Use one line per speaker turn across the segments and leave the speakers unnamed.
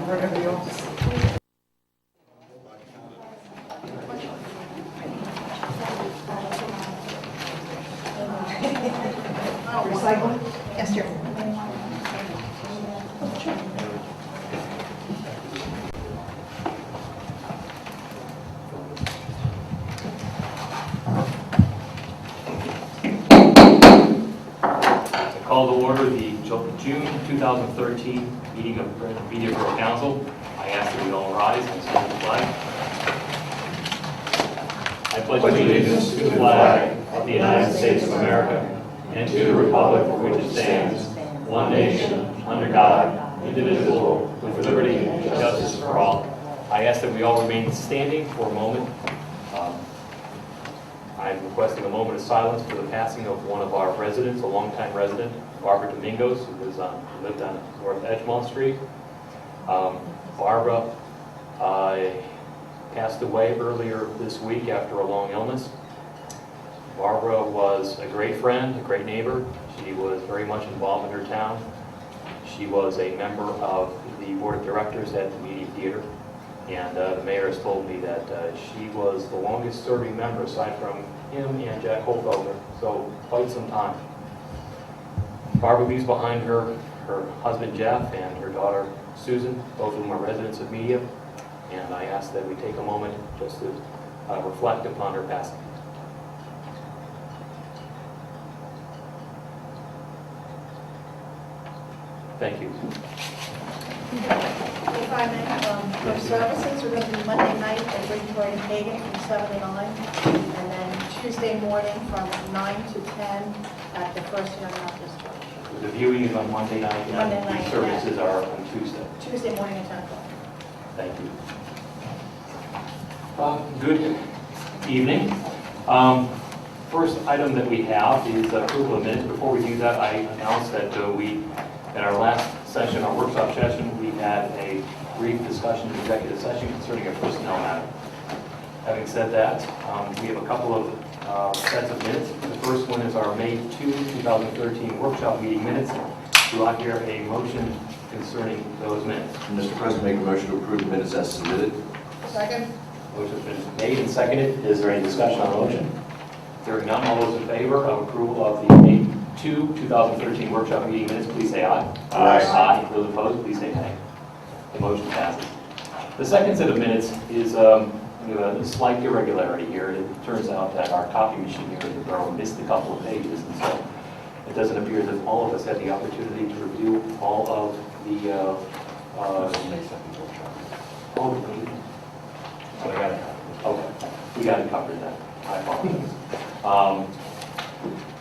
Right over the office. Recycle? Yes, dear.
Call to order the June 2013 meeting of Media Borough Council. I ask that we all rise and salute the flag. I pledge allegiance to the flag of the United States of America and to the republic for which it stands, one nation, under God, indivisible, with liberty and justice for all. I ask that we all remain standing for a moment. I'm requesting a moment of silence for the passing of one of our residents, a longtime resident, Barbara Domingos, who lived on North Edgemont Street. Barbara passed away earlier this week after a long illness. Barbara was a great friend, a great neighbor. She was very much involved in her town. She was a member of the board of directors at the Media Theater. And the mayor has told me that she was the longest serving member aside from him and Jack Holfelder, so quite some time. Barbara leaves behind her husband Jeff and her daughter Susan, both of whom are residents of Media, and I ask that we take a moment just to reflect upon her passing. Thank you.
If I may, for services, we're going to be Monday night at Bridgeport and Hagan from 7 to 9, and then Tuesday morning from 9 to 10 at the First Young Baptist Church.
The viewing is on Monday night, and
Monday
the
night,
services are on Tuesday.
Tuesday morning at 10 o'clock.
Thank you. Good evening. First item that we have is approval of minutes. Before we do that, I announced that in our last session, our workshop session, we had a brief discussion in executive session concerning a personnel matter. Having said that, we have a couple of sets of minutes. The first one is our May 2, 2013 workshop meeting minutes. Do I hear a motion concerning those minutes?
Mr. President, make a motion to approve the minutes as submitted.
Second?
Motion's been made and seconded. Is there any discussion on the motion? Hearing none, all those in favor of approval of the May 2, 2013 workshop meeting minutes, please say aye.
Aye.
Aye. Those opposed, please say nay. The motion passes. The second set of minutes is a slight irregularity here. It turns out that our copy machine here at the Borough missed a couple of pages, and so it doesn't appear that all of us had the opportunity to review all of the Okay, we got it covered then. I apologize.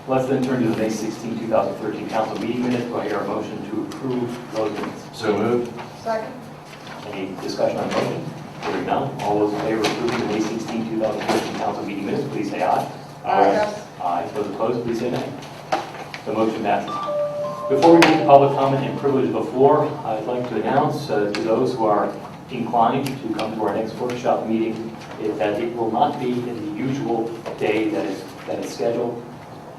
Let's then turn to the May 16, 2013 council meeting minutes. Do I hear a motion to approve those minutes?
So moved.
Second?
Any discussion on the motion? Hearing none, all those in favor of approving the May 16, 2013 council meeting minutes, please say aye.
Aye.
Aye. Those opposed, please say nay. The motion passes. Before we move to public comment and privilege of the floor, I'd like to announce to those who are inclined to come to our next workshop meeting that it will not be in the usual day that is scheduled.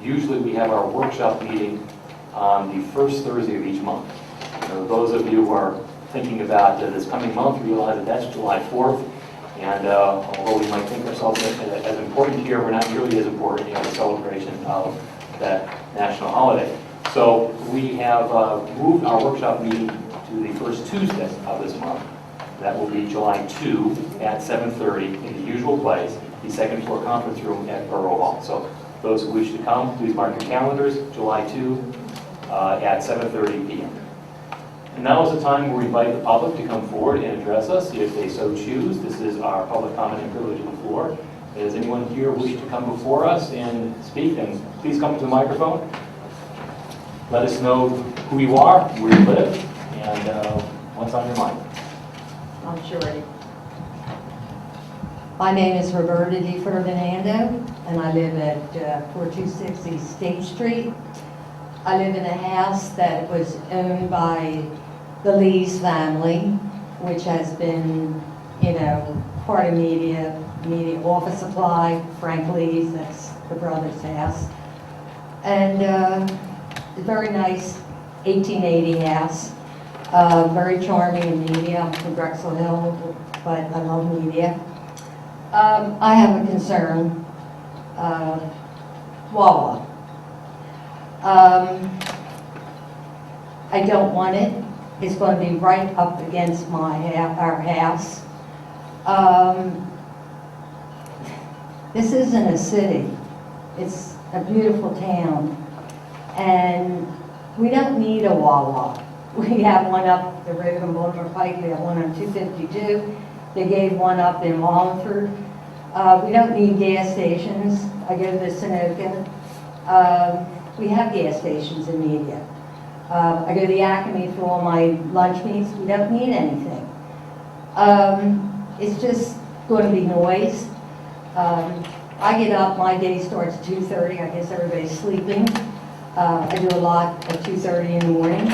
Usually we have our workshop meeting on the first Thursday of each month. Those of you who are thinking about this coming month realize that that's July 4th. And although we might think ourselves as important here, we're not nearly as important in the celebration of that national holiday. So we have moved our workshop meeting to the first Tuesday of this month. That will be July 2 at 7:30 in the usual place, the second floor conference room at Borough Hall. So those who wish to come, please mark your calendars, July 2 at 7:30 p.m. And now is the time where we invite the public to come forward and address us if they so choose. This is our public comment and privilege of the floor. Does anyone here wish to come before us and speak? Then please come to the microphone. Let us know who you are, where you live, and what's on your mind.
I'm sure. My name is Roberta Di Ferdinando, and I live at 4260 State Street. I live in a house that was owned by the Lee's family, which has been, part of media office supply, Frank Lee's, that's the brother's house. And a very nice 1880 house. Very charming in media. I'm from Drexel Hill, but I love media. I have a concern. Wawa. I don't want it. It's going to be right up against our house. This isn't a city. It's a beautiful town. And we don't need a Wawa. We have one up the road on Baltimore Pike. We have one on 252. They gave one up in Wallingford. We don't need gas stations. I go to Sunoco. We have gas stations in media. I go to the Acme for all my lunch meets. We don't need anything. It's just going to be noise. I get up, my day starts at 2:30. I guess everybody's sleeping. I do a lot at 2:30 in the morning.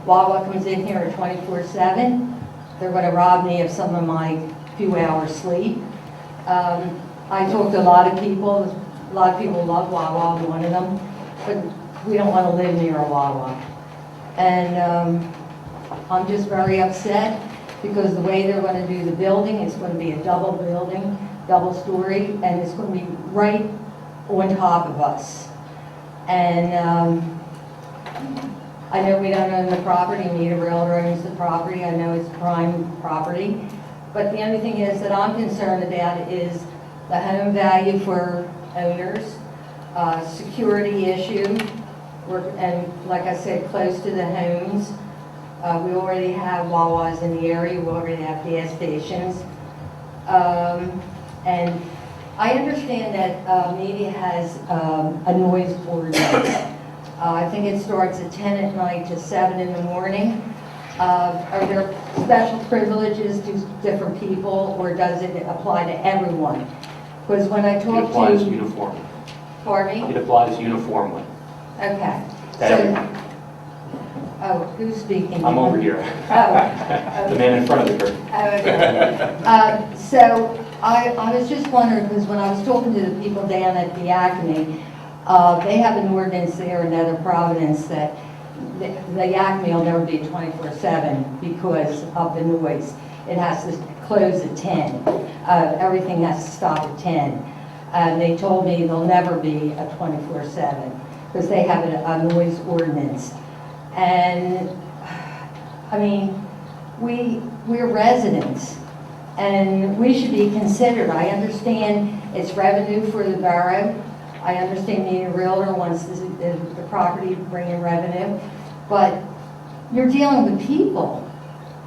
Wawa comes in here at 24/7. They're going to rob me of some of my few hours sleep. I talk to a lot of people. A lot of people love Wawa, I'm one of them. But we don't want to live near a Wawa. And I'm just very upset because the way they're going to do the building, it's going to be a double building, double story, and it's going to be right on top of us. And I know we don't own the property, Nita Realtor owns the property, I know it's prime property, but the only thing is that I'm concerned about is the home value for owners, security issue, and like I said, close to the homes. We already have Wawas in the area, we already have gas stations. And I understand that media has a noise ordinance. I think it starts at 10 at night to 7 in the morning. Are there special privileges to different people, or does it apply to everyone? Because when I
It
talk
applies
to...
uniformly.
Pardon me?
It applies uniformly.
Okay.
To everyone.
Oh, who's speaking?
I'm over here.
Oh.
The man in front of the curtain.
Okay. So I was just wondering, because when I was talking to the people down at the Acme, they have an ordinance there in Nether Providence that the Acme will never be 24/7 because of the noise. It has to close at 10. Everything has to stop at 10. And they told me there'll never be a 24/7 because they have a noise ordinance. And I mean, we're residents and we should be considered. I understand it's revenue for the borough. I understand being a realtor wants the property to bring in revenue, but you're dealing with people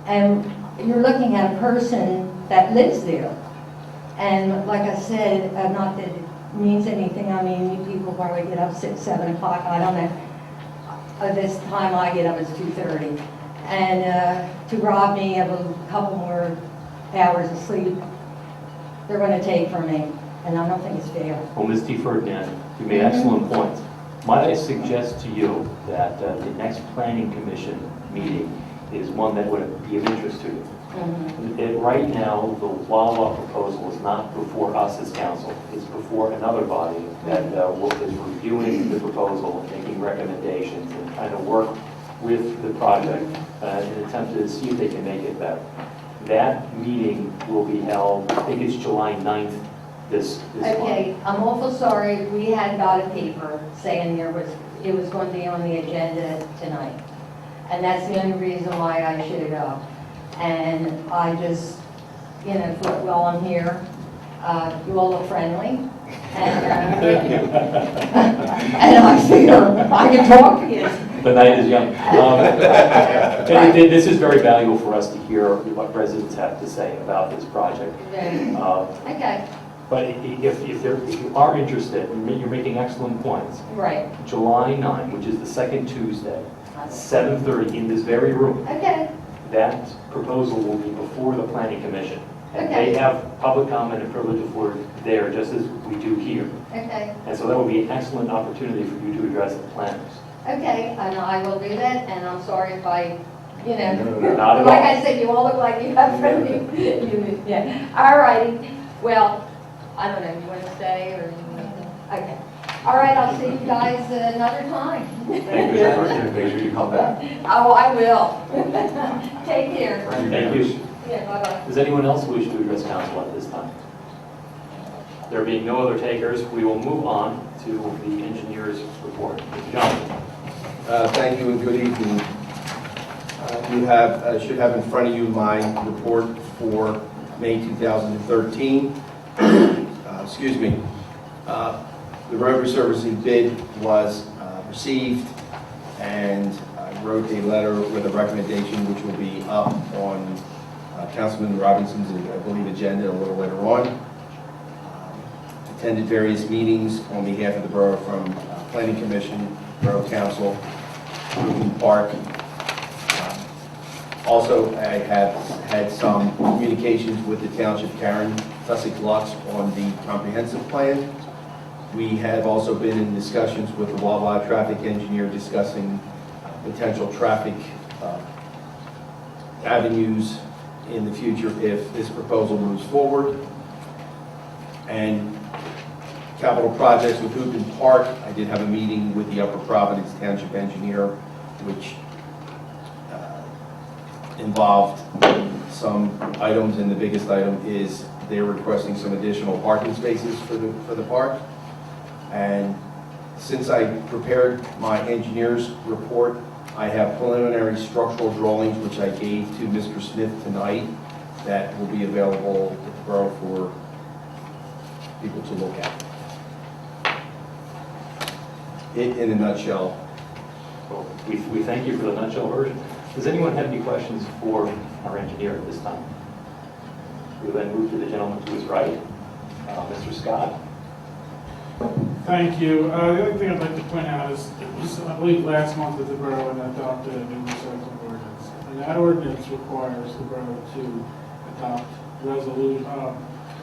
and you're looking at a person that lives there. And like I said, not that it means anything. I mean, you people probably get up 6, 7 o'clock. I don't know. This time I get up is 2:30. And to rob me of a couple more hours of sleep, they're going to take from me. And I don't think it's fair.
Well, Ms. T. Ferdinand, you made excellent points. Might I suggest to you that the next planning commission meeting is one that would be of interest to you? Right now, the Wawa proposal is not before us as council. It's before another body that is reviewing the proposal, making recommendations, and trying to work with the project in an attempt to see if they can make it better. That meeting will be held, I think it's July 9th this month.
Okay, I'm awful sorry. We had got a paper saying it was going to be on the agenda tonight. And that's the only reason why I showed up. And I just, thought, well, I'm here. You all look friendly. And, and I figure I can talk to you.
The night is young. This is very valuable for us to hear what residents have to say about this project.
Okay.
But if you are interested, you're making excellent points.
Right.
July 9, which is the second Tuesday, 7:30 in this very room.
Okay.
That proposal will be before the planning commission. And
Okay.
they have public comment and privilege of word there, just as we do here.
Okay.
And so that will be an excellent opportunity for you to address the planners.
Okay, and I will do that, and I'm sorry if I,
No, not at
like
all.
I said, you all look like you have friendly, yeah. All righty, well, I don't know, you want to stay, or you want to, okay. All right, I'll see you guys another time.
Thank you.
Make sure you come back.
Oh, I will. Take care.
Thank you.
Yeah, bye-bye.
Does anyone else wish to address council at this time? There being no other takers, we will move on to the engineer's report. Mr. Johnson.
Thank you and good evening. You should have in front of you my report for May 2013. Excuse me. The road resurfacing bid was received, and I wrote a letter with a recommendation which will be up on Councilman Robinson's, I believe, agenda a little later on. Attended various meetings on behalf of the borough from Planning Commission, Borough Council, Woodland Park. Also, I have had some communications with the Township Karen Sussex Lux on the comprehensive plan. We have also been in discussions with the wildlife traffic engineer discussing potential traffic avenues in the future if this proposal moves forward. And capital projects with Woodland Park, I did have a meeting with the Upper Providence Township engineer, which involved some items, and the biggest item is they're requesting some additional parking spaces for the park. And since I prepared my engineer's report, I have preliminary structural drawings which I gave to Mr. Smith tonight that will be available at the borough for people to look at. In a nutshell.
Well, we thank you for the nutshell version. Does anyone have any questions for our engineer at this time? We will then move to the gentleman to his right, Mr. Scott.
Thank you. The other thing I'd like to point out is, it was, I believe, last month that the borough adopted a new recycling ordinance. And that ordinance requires the borough to adopt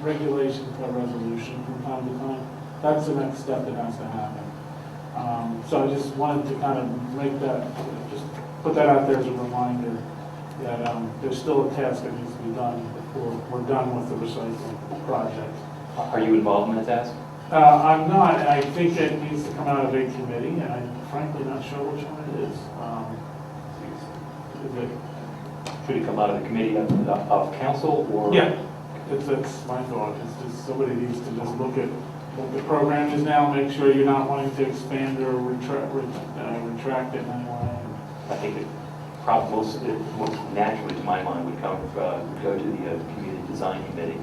regulations by resolution from time to time. That's the next step that has to happen. So I just wanted to kind of make that, just put that out there as a reminder that there's still a task that needs to be done before we're done with the recycling project.
Are you involved in that task?
I'm not. I think it needs to come out of a committee, and I'm frankly not sure which one it is.
Should it come out of the committee of council, or?
Yeah, that's my thought. It's just somebody needs to just look at what the program is now, make sure you're not wanting to expand or retract it in any way.
I think it most naturally, to my mind, would go to the community design committee.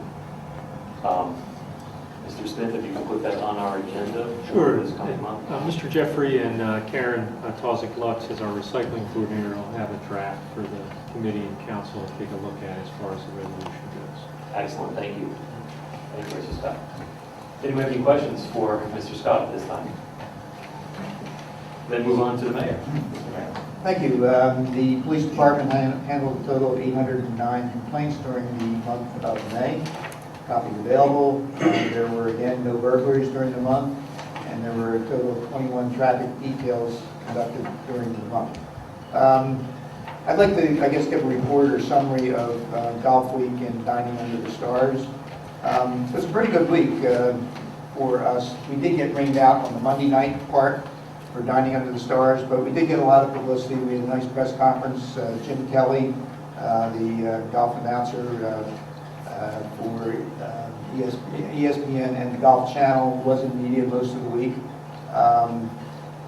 Mr. Smith, if you could put that on our agenda.
Sure.
This coming month.
Mr. Jeffrey and Karen Tosick Lutz, as our recycling coordinator, will have a draft for the committee and council to take a look at as far as the resolution goes.
Excellent, thank you. Thank you, Mr. Scott. Anyone have any questions for Mr. Scott at this time? Then move on to the mayor. Mr. Mayor.
Thank you. The police department handled a total of 809 complaints during the month of May. Copies available. There were, again, no burglaries during the month, and there were a total of 21 traffic details conducted during the month. I'd like to, I guess, give a report or summary of Golf Week and Dining Under the Stars. It was a pretty good week for us. We did get rained out on the Monday night part for Dining Under the Stars, but we did get a lot of publicity. We had a nice press conference. Jim Kelly, the golf announcer for ESPN and the Golf Channel, was in media most of the week.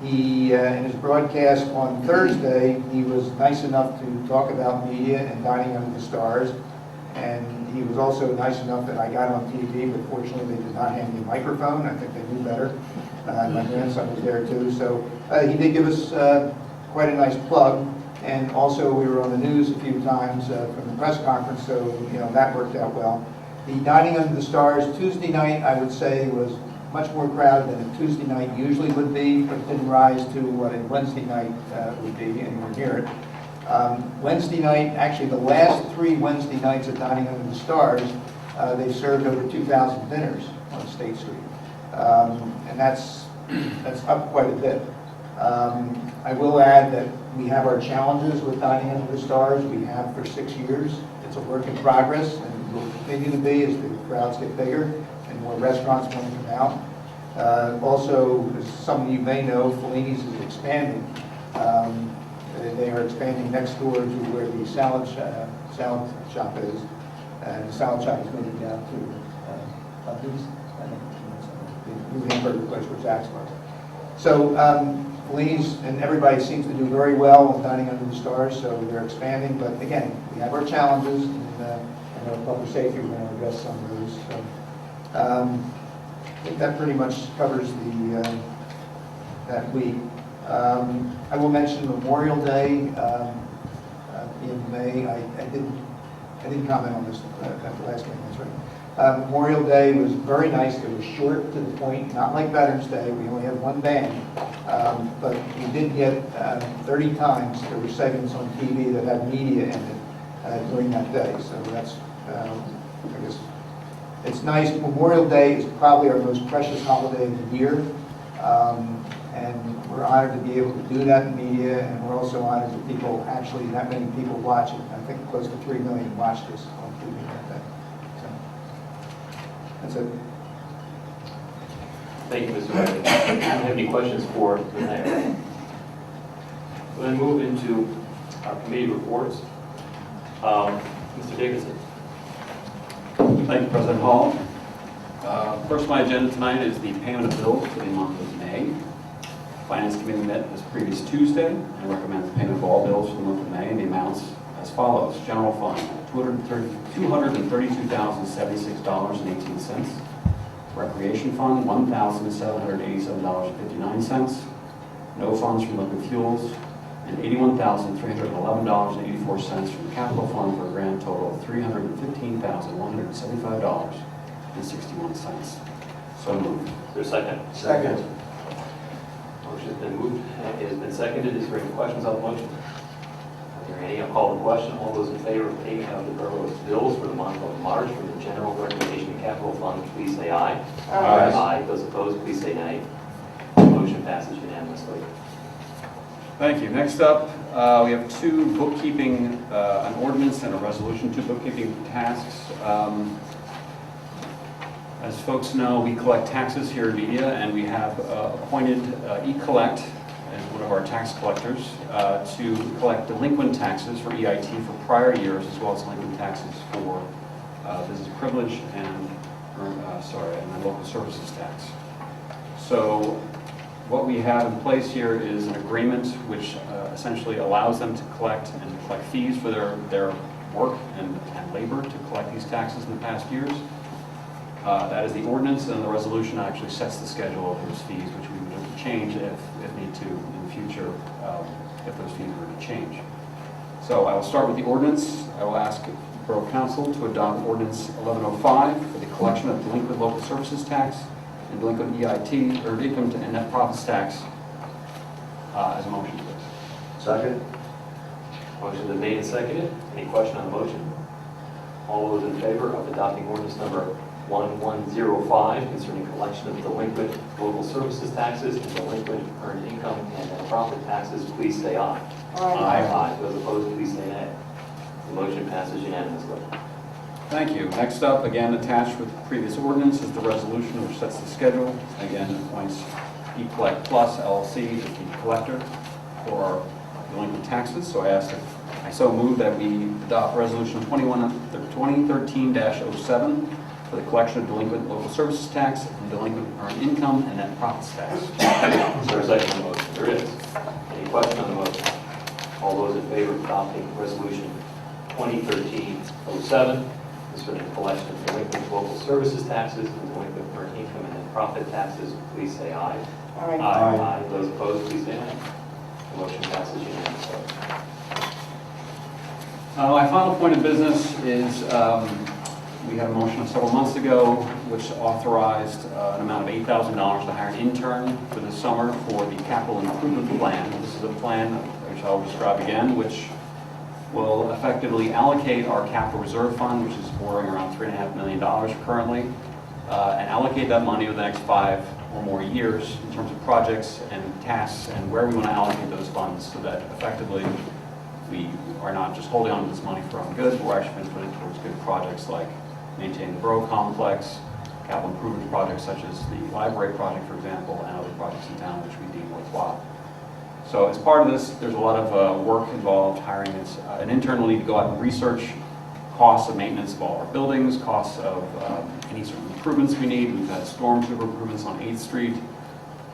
He, in his broadcast on Thursday, he was nice enough to talk about media and Dining Under the Stars. And he was also nice enough that I got on TV, but fortunately they did not hand me a microphone. I think they knew better. My grandson was there too. So he did give us quite a nice plug. And also we were on the news a few times from the press conference, so that worked out well. The Dining Under the Stars Tuesday night, I would say, was much more crowded than a Tuesday night usually would be, but it didn't rise to what a Wednesday night would be anywhere near it. Wednesday night, actually the last 3 Wednesday nights at Dining Under the Stars, they served over 2,000 dinners on State Street. And that's up quite a bit. I will add that we have our challenges with Dining Under the Stars. We have for 6 years. It's a work in progress, and will continue to be as the crowds get bigger and more restaurants want to come out. Also, as some of you may know, Fellini's is expanding. They are expanding next door to where the salad shop is, and the salad shop is moving down to Bucky's, I think, the new hamburger place where Jack's was. So Fellini's and everybody seems to do very well with Dining Under the Stars, so they're expanding. But again, we have our challenges, and our public safety, we're going to address some of those. So, I think that pretty much covers that week. I will mention Memorial Day in May. I didn't comment on this at the last meeting. That's right. Memorial Day was very nice. It was short, to the point, not like Veterans Day. We only had one band, but we did get 30 times there were segments on TV that had media in it during that day. So that's, I guess, it's nice. Memorial Day is probably our most precious holiday of the year. And we're honored to be able to do that in media, and we're also honored that people, actually that many people watch it. I think close to 3 million watched us on TV that day. So, that's it.
Thank you, Mr. Wright. Do you have any questions for the mayor? We'll then move into our committee reports. Mr. Davidson.
Thank you, President Hall. First on my agenda tonight is the payment of bills for the month of May. Finance Committee met this previous Tuesday and recommends the payment of all bills for the month of May, and the amounts as follows. General Fund, $232,076.18. Recreation Fund, $1,787.59. No funds from liquid fuels, and $81,311.84 from the Capital Fund, for a grand total of $315,175.61. So moved.
Is there a second?
Second.
Motion has been moved. It has been seconded. Is there any questions on the motion? Are there any? I'll call the question. All those in favor of payment of the borough's bills for the month of March from the General Recreation and Capital Fund, please say aye.
Aye.
Aye. Those opposed, please say nay. Motion passes unanimously.
Thank you. Next up, we have two bookkeeping, an ordinance and a resolution, two bookkeeping tasks. As folks know, we collect taxes here in Media, and we have appointed eCollect as one of our tax collectors to collect delinquent taxes for EIT for prior years, as well as delinquent taxes for business privilege and the local services tax. So what we have in place here is an agreement which essentially allows them to collect fees for their work and labor to collect these taxes in the past years. That is the ordinance, and the resolution actually sets the schedule of those fees, which we would have to change if need to in the future, if those fees were to change. So I will start with the ordinance. I will ask Borough Council to adopt Ordinance 1105 for the collection of delinquent local services tax and delinquent EIT, or income and net profits tax, as a motion, please.
Second.
Motion has been made and seconded. Any question on the motion? All those in favor of adopting ordinance number 1105 concerning collection of delinquent local services taxes and delinquent earned income and net profit taxes, please say aye. Aye. Those opposed, please say nay. The motion passes unanimously.
Thank you. Next up, again attached with the previous ordinance, is the resolution which sets the schedule. Again, appoints eCollect Plus LLC as the collector for our delinquent taxes. So I so move that we adopt Resolution 2013-07 for the collection of delinquent local services tax and delinquent earned income and net profits tax.
Is there a second on the motion? There is. Any question on the motion? All those in favor of adopting Resolution 2013-07 for the collection of delinquent local services taxes and delinquent earned income and net profit taxes, please say aye.
Aye.
Aye. Those opposed, please say nay. The motion passes unanimously.
My final point of business is we had a motion several months ago which authorized an amount of $8,000 to hire an intern for the summer for the capital improvement plan. This is a plan which I'll describe again, which will effectively allocate our capital reserve fund, which is bordering around $3.5 million currently, and allocate that money over the next 5 or more years in terms of projects and tasks and where we want to allocate those funds, so that effectively we are not just holding on to this money for our own good, but we're actually going to put it towards good projects like maintaining the Borough complex, capital improvement projects such as the library project, for example, and other projects in town which we deem worthwhile. So as part of this, there's a lot of work involved, hiring an intern will need to go out and research costs of maintenance of all our buildings, costs of any sort of improvements we need. We've had storm sewer improvements on 8th Street,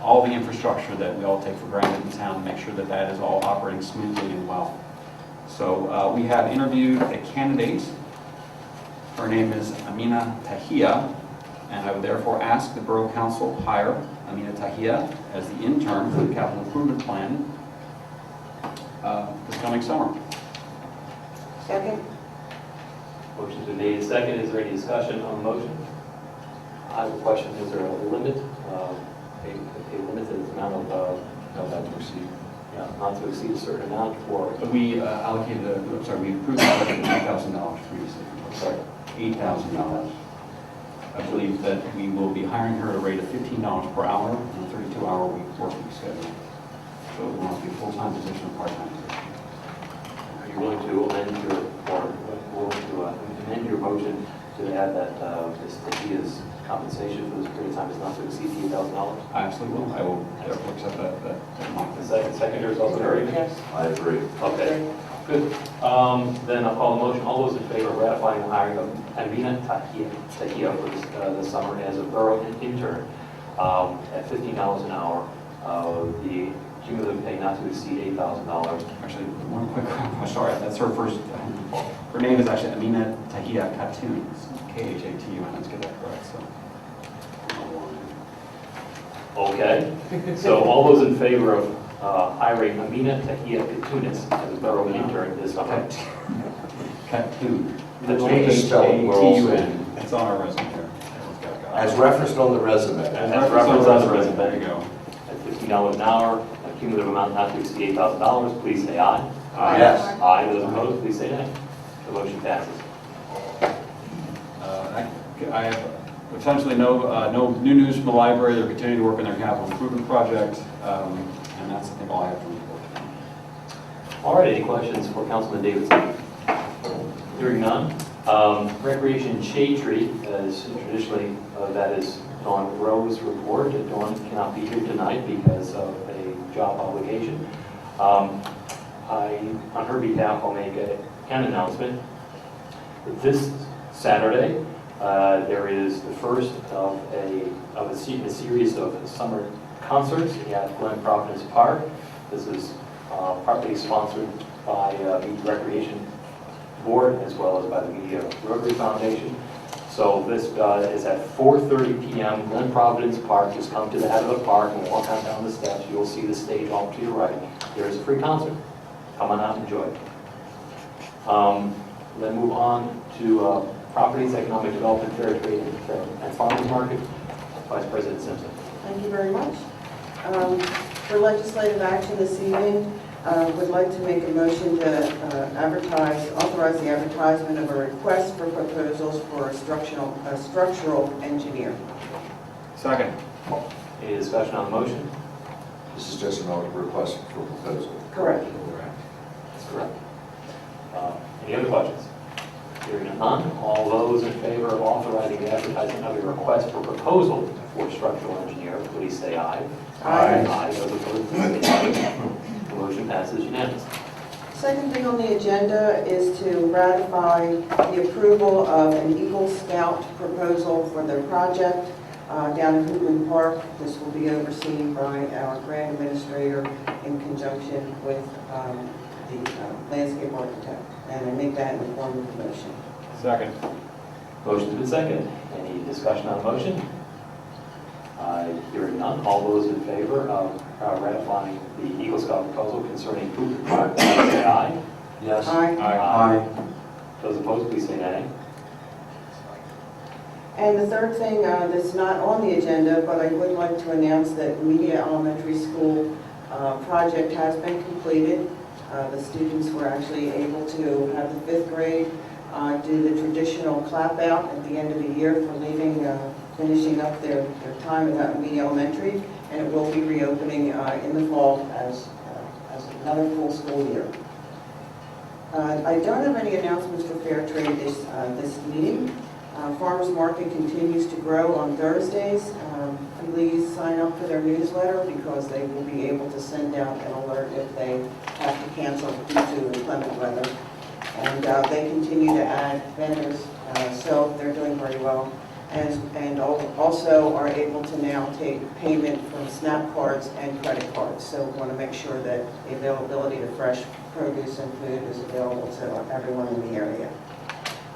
all the infrastructure that we all take for granted in town, make sure that that is all operating smoothly and well. So we have interviewed a candidate. Her name is Amina Tahia, and I would therefore ask the Borough Council hire Amina Tahia as the intern for the capital improvement plan this coming summer.
Second?
Motion's been made and seconded. Is there any discussion on the motion? I have a question. Is there a limit, a limited amount of,
Not to exceed.
not to exceed a certain amount for,
But we allocated, we approved $8,000 previously.
sorry,
$8,000. I believe that we will be hiring her at a rate of $15 per hour on a 32-hour working schedule. So it will not be a full-time position or part-time position.
are you willing to amend your motion to add that Ms. Tahia's compensation for this period of time is not to exceed $8,000?
I absolutely will. I will therefore accept that amount.
The seconder is also very.
Yes.
I agree. Okay, good. Then I'll call the motion. All those in favor of ratifying the hiring of Amina Tahia for this summer as a borough intern at $15 an hour, the cumulative pay not to exceed $8,000.
Actually, one quick, sorry, that's her first, her name is actually Amina Tahia Khatun, Khatun, let's get that correct, so.
Okay, so all those in favor of hiring Amina Tahia Katunis as a borough intern this summer?
Khatun.
That's what you spell it, we're also-
Khatun. It's on our resume here.
As referenced on the resume.
As referenced on the resume.
There you go.
At $15 an hour, a cumulative amount not to exceed $8,000, please say aye.
Aye.
Yes.
Aye, those opposed, please say nay. The motion passes.
I have essentially no new news from the library. They're continuing to work on their capital improvement project, and that's, I think, all I have to report.
All right, any questions for Councilman Davidson? Hearing none. Recreation Shade Tree, as traditionally that is Dawn Rowe's report. Dawn cannot be here tonight because of a job obligation. On her behalf, I'll make an announcement. This Saturday, there is the first of a series of summer concerts at Glen Providence Park. This is partly sponsored by the Recreation Board as well as by the Media Rotary Foundation. So this is at 4:30 p.m. Glen Providence Park. Just come to the head of the park and walk on down the steps. You'll see the stage off to your right. There is a free concert. Come on out and enjoy it. Then move on to Properties, Economic Development, Fair Trade, and Farmers Market. Vice President Simpson.
Thank you very much. For legislative action this evening, would like to make a motion to authorize the advertisement of a request for proposals for a structural engineer.
Second.
Any discussion on the motion?
This is just another request for proposal.
Correct.
That's correct. Any other questions? Hearing none, all those in favor of authorizing the advertising of a request for proposal for structural engineer, please say aye.
Aye.
Aye. Those opposed, please say nay. The motion passes unanimously.
Second thing on the agenda is to ratify the approval of an Eagle Scout proposal for their project down in Hootland Park. This will be overseen by our grant administrator in conjunction with the landscape architect. And I make that in the form of a motion.
Second.
Motion's been seconded. Any discussion on the motion? Hearing none, all those in favor of ratifying the Eagle Scout proposal concerning Hootland Park, please say aye.
Yes.
Aye.
Aye. Those opposed, please say nay.
And the third thing that's not on the agenda, but I would like to announce that Media Elementary School project has been completed. The students were actually able to have the 5th grade do the traditional clap out at the end of the year for finishing up their time at Media Elementary, and it will be reopening in the fall as another full school year. I don't have any announcements for Fair Trade this meeting. Farmers Market continues to grow on Thursdays. Please sign up for their newsletter because they will be able to send out an alert if they have to cancel due to inclement weather. And they continue to add vendors, so they're doing very well. And also are able to now take payment from SNAP cards and credit cards. So we want to make sure that the availability of fresh produce and food is available to everyone in the area.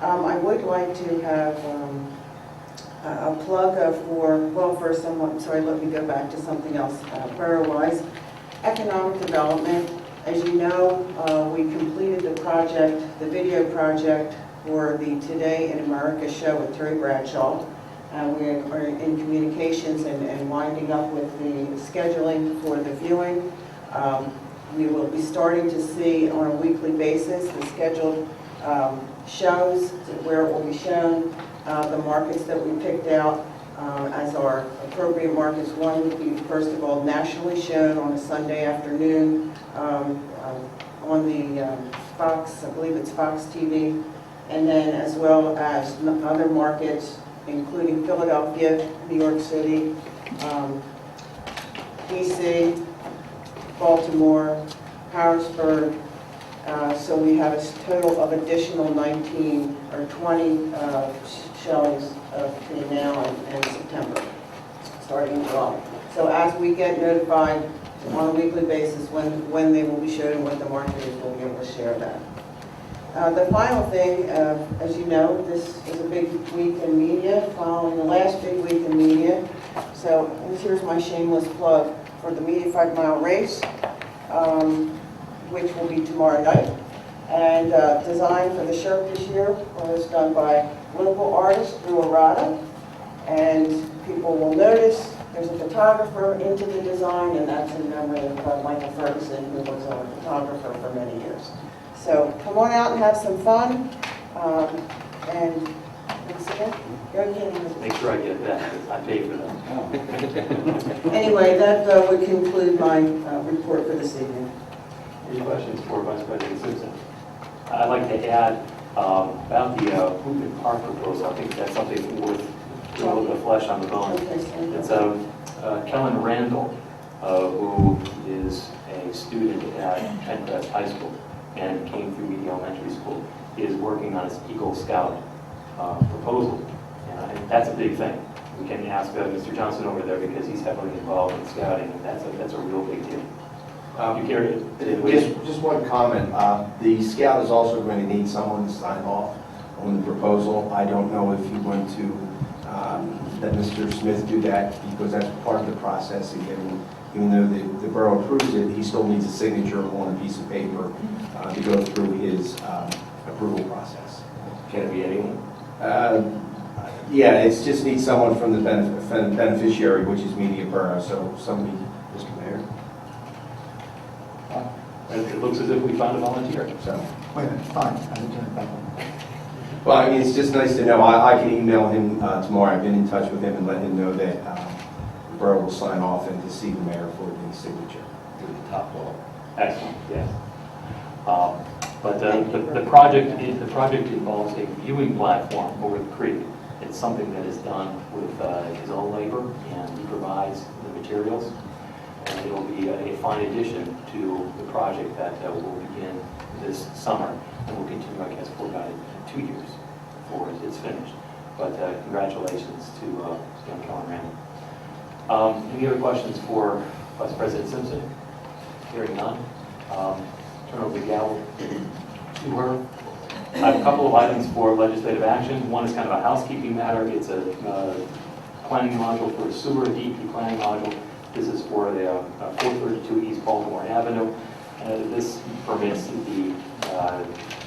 I would like to have a plug for, well, first, I'm sorry, let me go back to something else, borough-wise. Economic development. As you know, we completed the project, the video project for the Today in America show with Terry Bradshaw. We are in communications and winding up with the scheduling for the viewing. We will be starting to see on a weekly basis the scheduled shows, where it will be shown, the markets that we picked out as our appropriate markets. One would be, first of all, nationally shown on a Sunday afternoon on the Fox, I believe it's Fox TV, and then as well as other markets, including Philadelphia, New York City, DC, Baltimore, Harrisburg. So we have a total of additional 19 or 20 showings between now and September, starting in July. So as we get notified on a weekly basis when they will be showed and what the market is, we'll be able to share that. The final thing, as you know, this is a big week in media, following the last big week in media. So here's my shameless plug for the Media 5 Mile Race, which will be tomorrow night. And design for the shirt this year was done by local artist Drew Arata. And people will notice there's a photographer into the design, and that's in memory of Michael Ferguson, who was a photographer for many years. So come on out and have some fun. And that's it. Go ahead.
Make sure I get that, because I paid for them.
Anyway, that would conclude my report for this evening.
Any questions for Vice President Simpson? I'd like to add about the Hoopin Park proposal. I think that's something worth a little bit of flesh on the bone. It's Kellen Randall, who is a student at Pencrest High School and came through Media Elementary School, is working on his Eagle Scout proposal. And that's a big thing. We can ask Mr. Johnson over there because he's heavily involved in scouting, and that's a real big deal. You care to?
Just one comment. The scout is also going to need someone to sign off on the proposal. I don't know if you want to let Mr. Smith do that, because that's part of the process. Again, even though the borough approves it, he still needs a signature on a piece of paper to go through his approval process.
Can it be anyone?
Yeah, it just needs someone from the beneficiary, which is Media Borough. So somebody, Mr. Mayor.
It looks as if we found a volunteer.
So.
Wait a minute, fine, I will turn it back on.
Well, I mean, it's just nice to know. I can email him tomorrow. I've been in touch with him and let him know that the borough will sign off and to see the mayor for the signature.
To the top wall.
Excellent, yes. But the project involves a viewing platform over the creek. It's something that is done with his own labor, and he provides the materials. And it will be a fine addition to the project that will begin this summer and will continue, I guess, for about 2 years before it's finished. But congratulations to young Kellen Randall. Any other questions for Vice President Simpson? Hearing none. Turn over the gavel to her. I have a couple of items for legislative action. One is kind of a housekeeping matter. It's a planning module for a sewer, DEP planning module. This is for the 432 East Baltimore Avenue. This permits the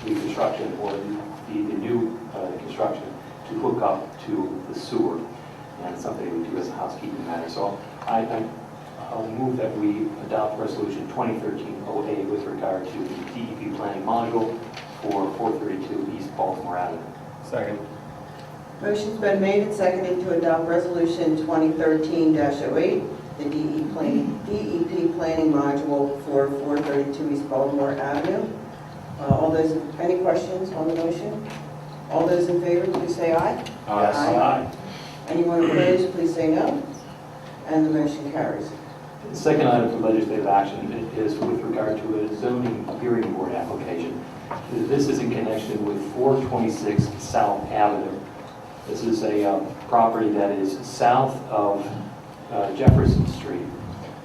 reconstruction or the new construction to hook up to the sewer. And it's something we do as a housekeeping matter. So I'll move that we adopt Resolution 2013-08 with regard to the DEP planning module for 432 East Baltimore Avenue.
Second.
Motion's been made and seconded to adopt Resolution 2013-08, the DEP planning module for 432 East Baltimore Avenue. Any questions on the motion? All those in favor, please say aye.
Aye.
Anyone opposed, please say no. And the motion carries.
The second item for legislative action is with regard to a zoning hearing board application. This is in connection with 426 South Avenue. This is a property that is south of Jefferson Street.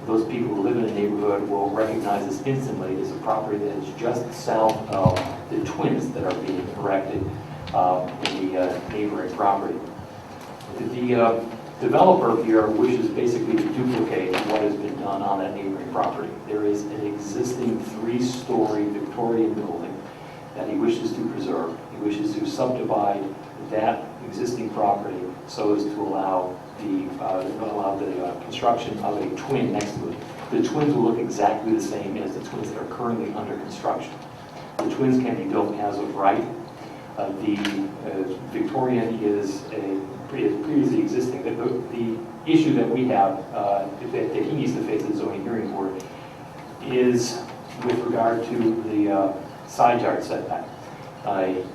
Those people who live in the neighborhood will recognize this instantly as a property that is just south of the twins that are being erected in the neighboring property. The developer here wishes basically to duplicate what has been done on that neighboring property. There is an existing 3-story Victorian building that he wishes to preserve. He wishes to subdivide that existing property so as to allow the construction of a twin next to it. The twins will look exactly the same as the twins that are currently under construction. The twins can be built as of right. The Victorian is previously existing. The issue that we have, that he needs to face at the zoning hearing board, is with regard to the side yard setback.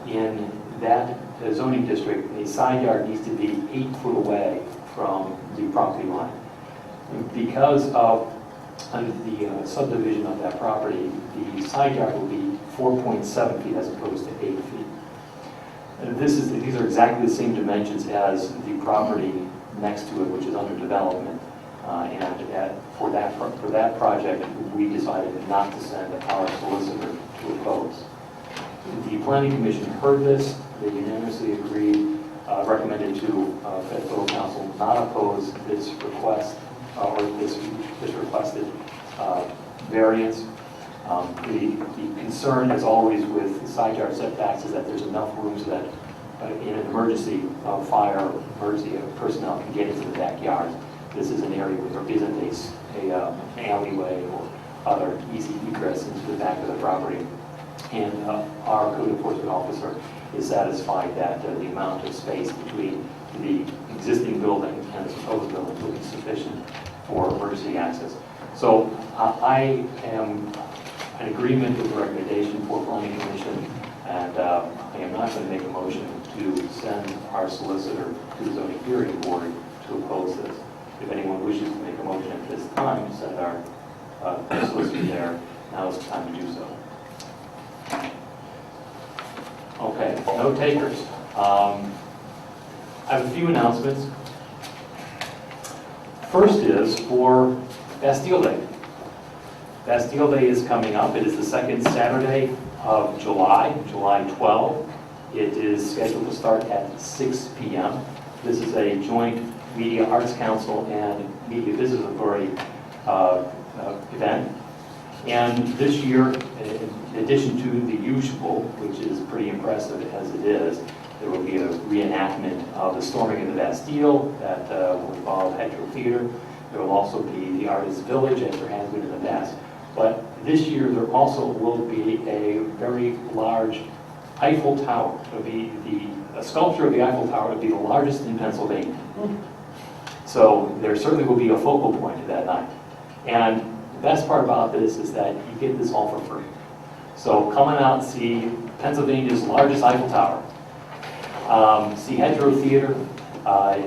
In that zoning district, a side yard needs to be 8 foot away from the property line. Because of the subdivision of that property, the side yard will be 4.7 feet as opposed to 8 feet. These are exactly the same dimensions as the property next to it, which is under development. For that project, we decided not to send our solicitor to oppose. The Planning Commission heard this. They unanimously agreed, recommended to Borough Council not oppose this request or this requested variance. The concern, as always, with side yard setbacks is that there's enough room so that in an emergency fire, emergency personnel can get into the backyard. This is an area where there isn't an alleyway or other easy egress into the back of the property. And our code enforcement officer is satisfied that the amount of space between the existing building and the proposed building will be sufficient for emergency access. So I am in agreement with the recommendation for Planning Commission, and I am not going to make a motion to send our solicitor to the zoning hearing board to oppose this. If anyone wishes to make a motion at this time to send our solicitor there, now is the time to do so. Okay, no takers. I have a few announcements. First is for Bastille Day. Bastille Day is coming up. It is the second Saturday of July, July 12. It is scheduled to start at 6 p.m. This is a joint Media Arts Council and Media Business Authority event. And this year, in addition to the usual, which is pretty impressive as it is, there will be a reenactment of the storming of the Bastille that will involve Hedgerow Theater. There will also be the Artist's Village, as there has been in the past. But this year, there also will be a very large Eiffel Tower. It will be a sculpture of the Eiffel Tower. It will be the largest in Pennsylvania. So there certainly will be a focal point that night. And the best part about this is that you get this all for free. So come on out and see Pennsylvania's largest Eiffel Tower. See Hedgerow Theater,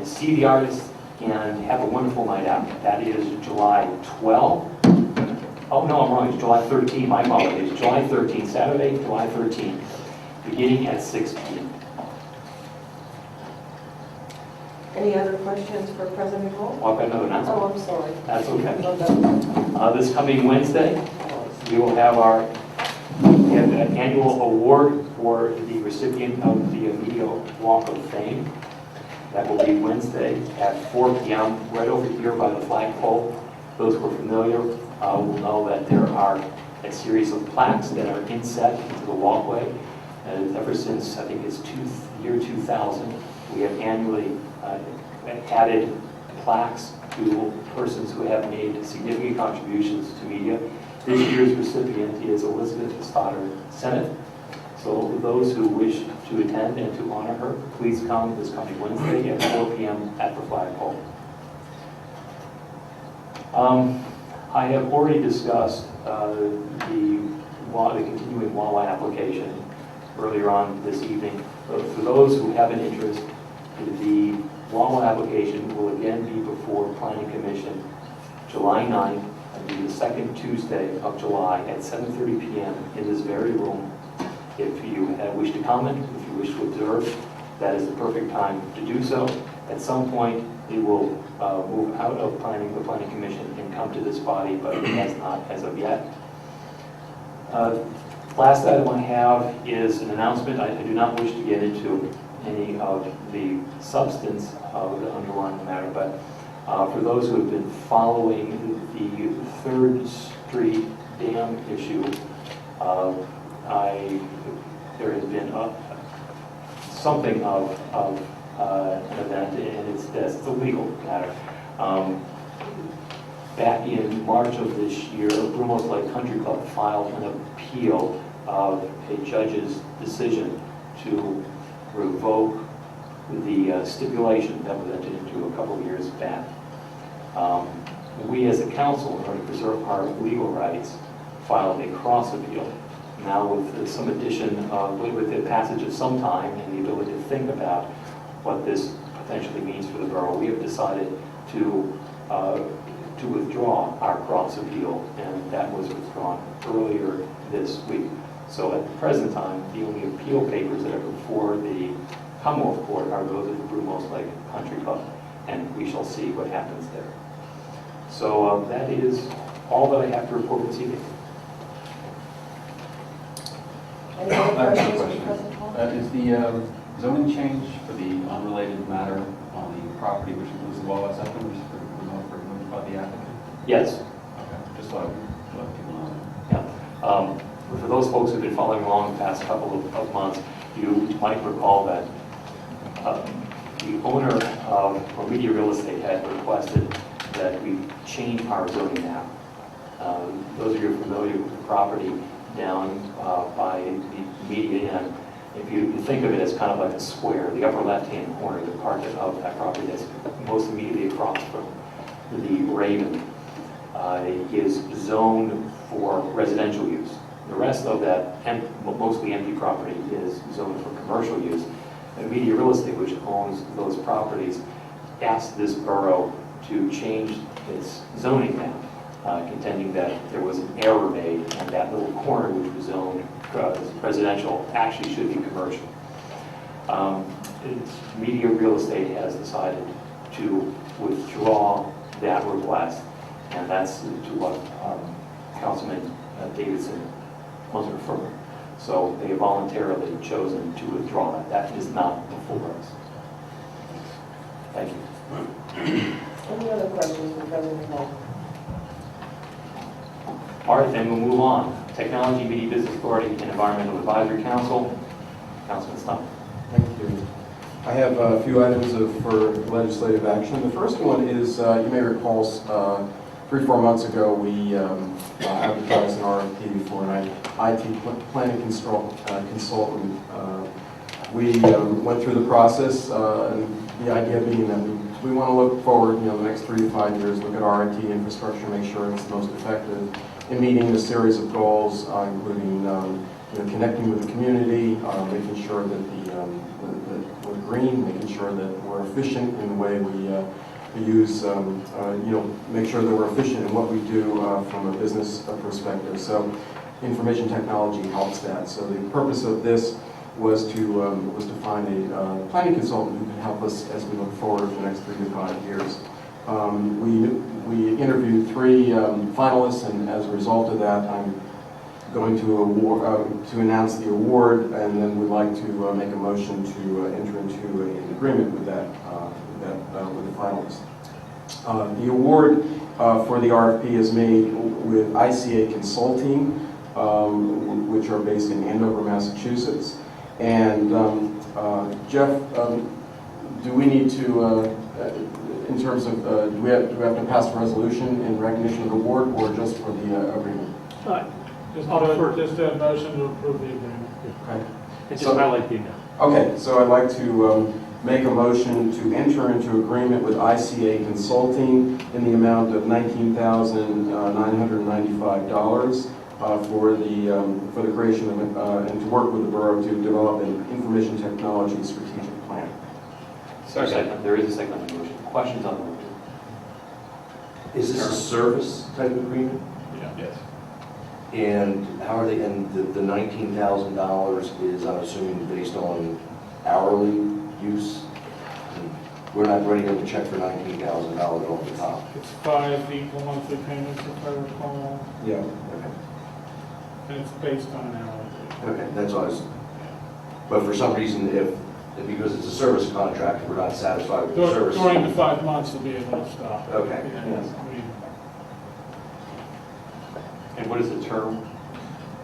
see the artists, and have a wonderful night out. That is July 12th. Oh, no, I'm wrong. It's July 13th. My apologies. July 13th, Saturday, July 13th, beginning at 6 p.m.
Any other questions for President Hall?
Oh, I've got another announcement.
Oh, I'm sorry.
That's okay.
No.
This coming Wednesday, we will have our an annual award for the recipient of the Media Walk of Fame. That will be Wednesday at 4 p.m. right over here by the flagpole. Those who are familiar will know that there are a series of plaques that are inset into the walkway. And ever since, I think it's year 2000, we have annually added plaques to persons who have made significant contributions to media. This year's recipient is Elizabeth Stoddard Sennett. So those who wish to attend and to honor her, please come this coming Wednesday at 4 p.m. at the flagpole. I have already discussed the continuing walleye application earlier on this evening. For those who have an interest, the Longwell application will again be before Planning Commission July 9th, and be the second Tuesday of July at 7:30 p.m. in this very room. If you wish to comment, if you wish to observe, that is the perfect time to do so. At some point, it will move out of the Planning Commission and come to this body, but it has not as of yet. Last item I have is an announcement. I do not wish to get into any of the substance of the underlying matter, but for those who have been following the 3rd Street dam issue, there has been something of an event, and it's a legal matter. Back in March of this year, Brumos Lake Country Club filed an appeal of a judge's decision to revoke the stipulation that was entered into a couple of years back. We as a council, in order to preserve our legal rights, filed a cross appeal. Now with some addition, with the passage of some time and the ability to think about what this potentially means for the borough, we have decided to withdraw our cross appeal, and that was withdrawn earlier this week. So at the present time, the only appeal papers that are before the Commonwealth Court are those of the Brumos Lake Country Club, and we shall see what happens there. So that is all that I have to report this evening.
Any other questions for President Hall?
Is the zoning change for the unrelated matter on the property, which includes the well, is that going to be removed by the applicant?
Yes.
Okay, just let people know.
Yeah. For those folks who've been following along the past couple of months, you might recall that the owner of Media Real Estate had requested that we change our zoning map. Those of you familiar with the property down by the Media Inn, if you think of it as kind of like a square, the upper left-hand corner, the part of that property that's most immediately across from the Raven, is zoned for residential use. The rest of that mostly empty property is zoned for commercial use. And Media Real Estate, which owns those properties, asked this borough to change its zoning map, contending that there was an error made and that little corner which was zoned residential actually should be commercial. Media Real Estate has decided to withdraw that request, and that's to what Councilman Davidson was referring. So they have voluntarily chosen to withdraw that. That is not before us. Thank you.
Any other questions for President Hall?
All right, then we'll move on. Technology, Media Business Authority, and Environmental Advisory Council. Councilman Stump.
Thank you. I have a few items for legislative action. The first one is, you may recall, 3 or 4 months ago, we advertised an RFP for an IT planning consultant. We went through the process, and the idea being that we want to look forward, the next 3 to 5 years, look at our IT infrastructure, make sure it's the most effective in meeting a series of goals, including connecting with the community, making sure that we're green, making sure that we're efficient in the way we use, make sure that we're efficient in what we do from a business perspective. So information technology helps that. So the purpose of this was to find a planning consultant who can help us as we look forward for the next 3 to 5 years. We interviewed 3 finalists, and as a result of that, I'm going to announce the award, and then we'd like to make a motion to enter into an agreement with with the finalists. The award for the RFP is made with ICA Consulting, which are based in Andover, Massachusetts. And Jeff, do we need to, in terms of, do we have to pass a resolution in recognition of the award, or just for the agreement?
Just a motion to approve the agreement.
Okay.
And just highlight the amount.
Okay, so I'd like to make a motion to enter into agreement with ICA Consulting in the amount of $19,995 for the creation of, and to work with the borough to develop an information technology strategic plan.
Second. There is a second on the motion. Questions on the motion?
Is this a service type of agreement?
Yes.
And how are they, and the $19,000 is, I'm assuming, based on hourly use? We're not writing up a check for $19,000 off the top.
It's 5 equal monthly payments, if I recall,
Yeah.
Okay,
and it's based on an hourly rate.
okay, that's what I was, but for some reason, if because it's a service contract, we're not satisfied with the service.
During the 5 months, we'll be able to stop.
Okay.
Yeah,
Yes. And what is the term?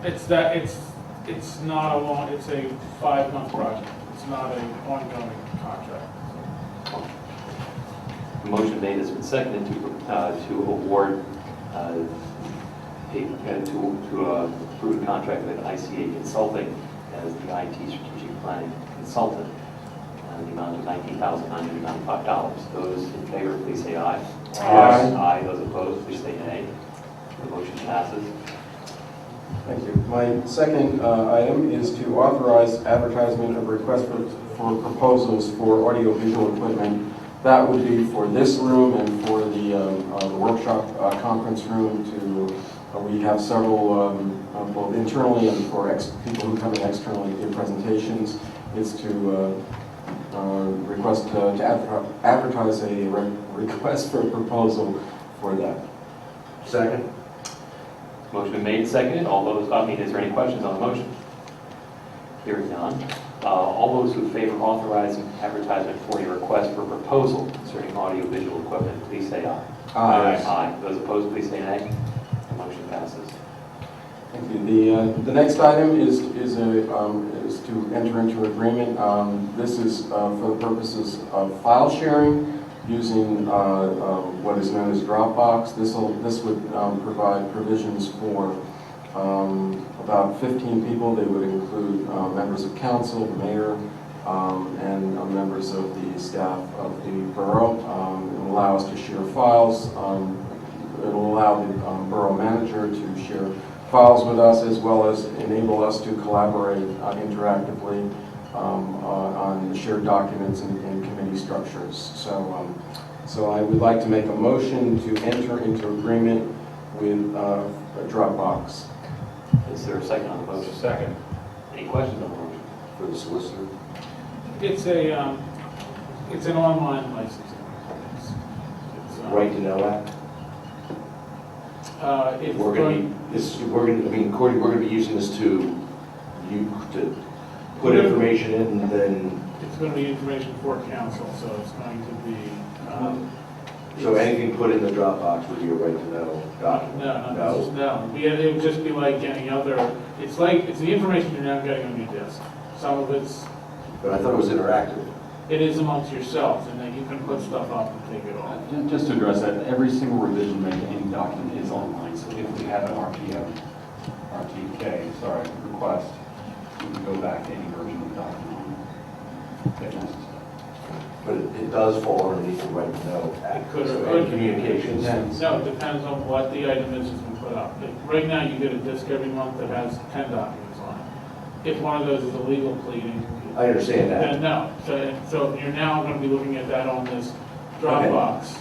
It's not a long, it's a 5-month project. It's not an ongoing contract.
The motion made has been seconded to award, to approve a contract with ICA Consulting as the IT strategic planning consultant, the amount of $19,995. Those in favor, please say aye.
Aye.
Aye. Those opposed, please say nay. The motion passes.
Thank you. My second item is to authorize advertisement of requests for proposals for audiovisual equipment. That would be for this room and for the workshop conference room. We have several, both internally and for people who come in externally to give presentations. It's to request to advertise a request for a proposal for that.
Second?
Motion been made and seconded. Is there any questions on the motion? Hearing none. All those who favor authorizing advertisement for a request for proposal concerning audiovisual equipment, please say aye.
Aye.
Aye. Those opposed, please say nay. The motion passes.
Thank you. The next item is to enter into agreement. This is for the purposes of file sharing using what is known as Dropbox. This would provide provisions for about 15 people. They would include members of council, the mayor, and members of the staff of the borough. It will allow us to share files. It will allow the borough manager to share files with us, as well as enable us to collaborate interactively on the shared documents and committee structures. So I would like to make a motion to enter into agreement with Dropbox.
Is there a second on the motion?
Second.
Any questions on the motion?
For the solicitor?
It's an online licensing.
Right to Know Act?
It's
We're going to be using this to put information in, and then,
It's going to be information for council, so it's going to be.
so anything put in the Dropbox would be a right to know document?
No. It would just be like any other. It's the information you're now getting on your desk. Some of it's.
But I thought it was interactive.
It is amongst yourselves, and then you can put stuff up and take it off.
Just to address that, every single revision made to any document is online, so if we have an RTK request, we can go back to any version of the document if necessary.
But it does fall underneath the right to know act.
It could or
So
couldn't.
any communications.
No, it depends on what the item is that's been put up. Right now, you get a disc every month that has 10 documents on it. If one of those is a legal pleading,
I understand that.
then no. So you're now going to be looking at that on this Dropbox.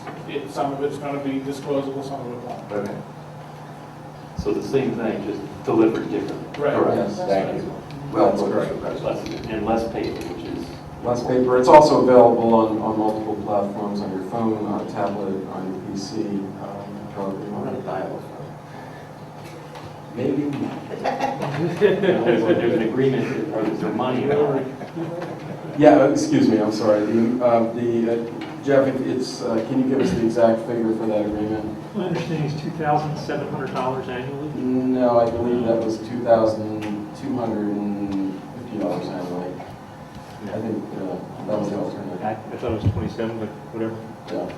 Some of it's going to be disclosable, some of it won't.
Okay.
So the same thing, just delivered differently.
Correct.
Yes.
Thank you. Well,
That's correct.
Less paper, which is
Less paper. It's also available on multiple platforms, on your phone, on a tablet, on your PC. However you want to dial it.
Maybe.
there's an agreement, or is there money involved?
Yeah, excuse me, I'm sorry. Jeff, can you give us the exact figure for that agreement?
My understanding is $2,700 annually.
No, I believe that was $2,250 annually. I think that was the alternative.
I thought it was 27, but whatever.
Yeah.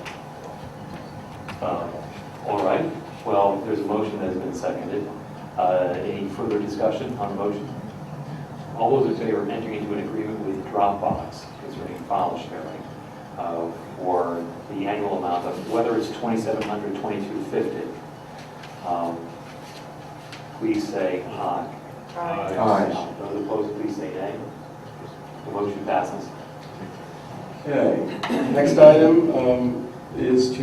All right. Well, there's a motion that has been seconded. Any further discussion on the motion? All those in favor of entering into an agreement with Dropbox concerning file sharing for the annual amount of, whether it's $2,700, $2,250, please say aye.
Aye.
Those opposed, please say nay. The motion passes.
Okay, next item is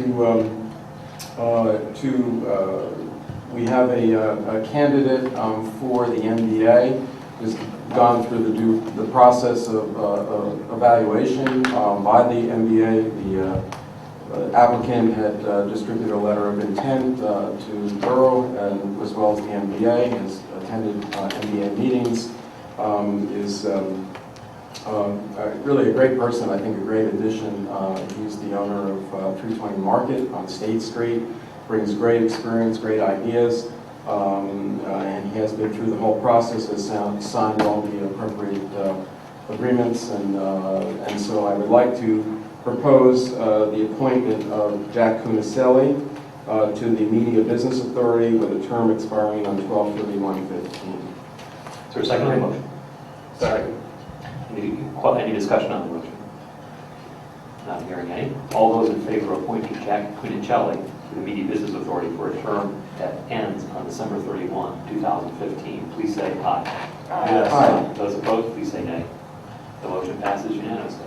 we have a candidate for the MBA. Has gone through the process of evaluation by the MBA. The applicant had distributed a letter of intent to Borough and as well as the MBA, has attended MBA meetings, is really a great person, I think a great addition. He's the owner of 320 Market on State Street, brings great experience, great ideas, and he has been through the whole process, has signed all the appropriate agreements, and so I would like to propose the appointment of Jack Cunaselli to the Media Business Authority with a term expiring on 12/31/15.
Is there a second on the motion?
Second.
Any discussion on the motion? Not hearing any. All those in favor of appointing Jack Cunaselli to the Media Business Authority for a term that ends on December 31, 2015, please say aye.
Aye.
Those opposed, please say nay. The motion passes unanimously.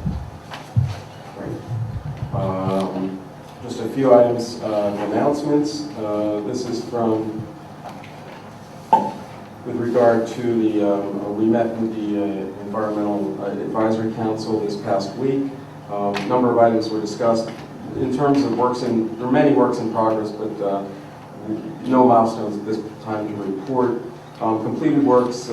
Just a few items of announcements. This is with regard to we met with the Environmental Advisory Council this past week. A number of items were discussed in terms of there are many works in progress, but no milestones at this time to report. Completed works,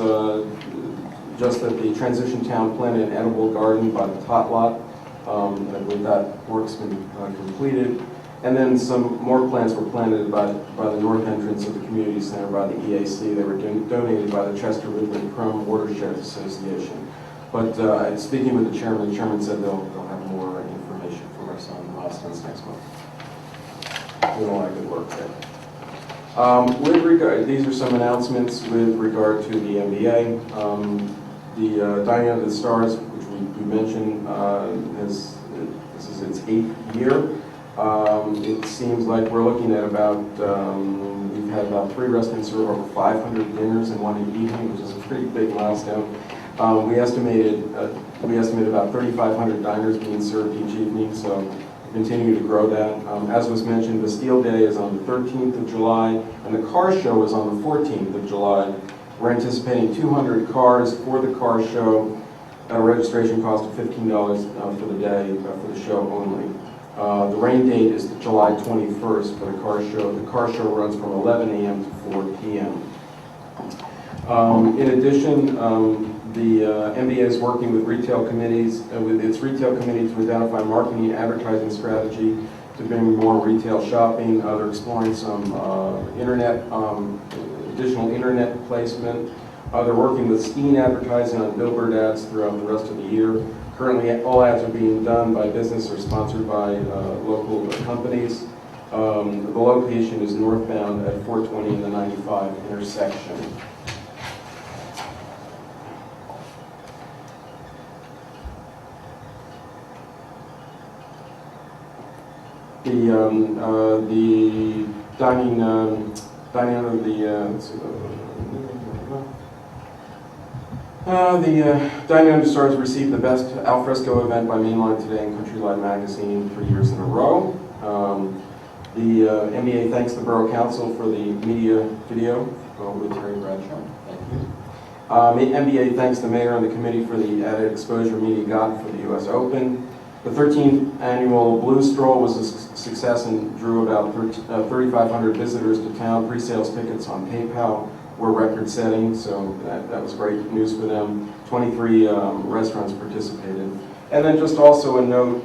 just at the Transition Town Plan and Edible Garden by the Tot Lot. I believe that work's been completed. And then some more plants were planted by the north entrance of the community center by the EAC. They were donated by the Chester Ridley Crum Watershed Association. But speaking with the chairman said they'll have more information for us on milestones next month. Doing a lot of good work there. These are some announcements with regard to the MBA. The Dining Under the Stars, which we mentioned, this is its 8th year. It seems like we're looking at we've had about 3 restaurants serve over 500 dinners in one evening, which is a pretty big milestone. We estimated about 3,500 diners being served each evening, so we continue to grow that. As was mentioned, the Steel Day is on the 13th of July, and the car show is on the 14th of July. We're anticipating 200 cars for the car show at a registration cost of $15 for the day, for the show only. The rain date is July 21st for the car show. The car show runs from 11 a.m. to 4 p.m. In addition, the MBA is working with retail committees, with its retail committee to identify marketing and advertising strategy to bring more retail shopping. They're exploring some additional internet placement. They're working with Steen advertising on billboard ads throughout the rest of the year. Currently, all ads are being done by business or sponsored by local companies. The location is northbound at 420 and the 95 intersection. The dining under the Dining Under Stars received the Best Alfresco Event by Mainline Today and Country Life Magazine 3 years in a row. The MBA thanks the Borough Council for the media video with Terry Bradshaw. Thank you. MBA thanks the Mayor and the committee for the added exposure media got for the U.S. Open. The 13th annual Blue Stroll was a success and drew about 3,500 visitors to town. Pre-sales tickets on PayPal were record-setting, so that was great news for them. 23 restaurants participated. And then just also a note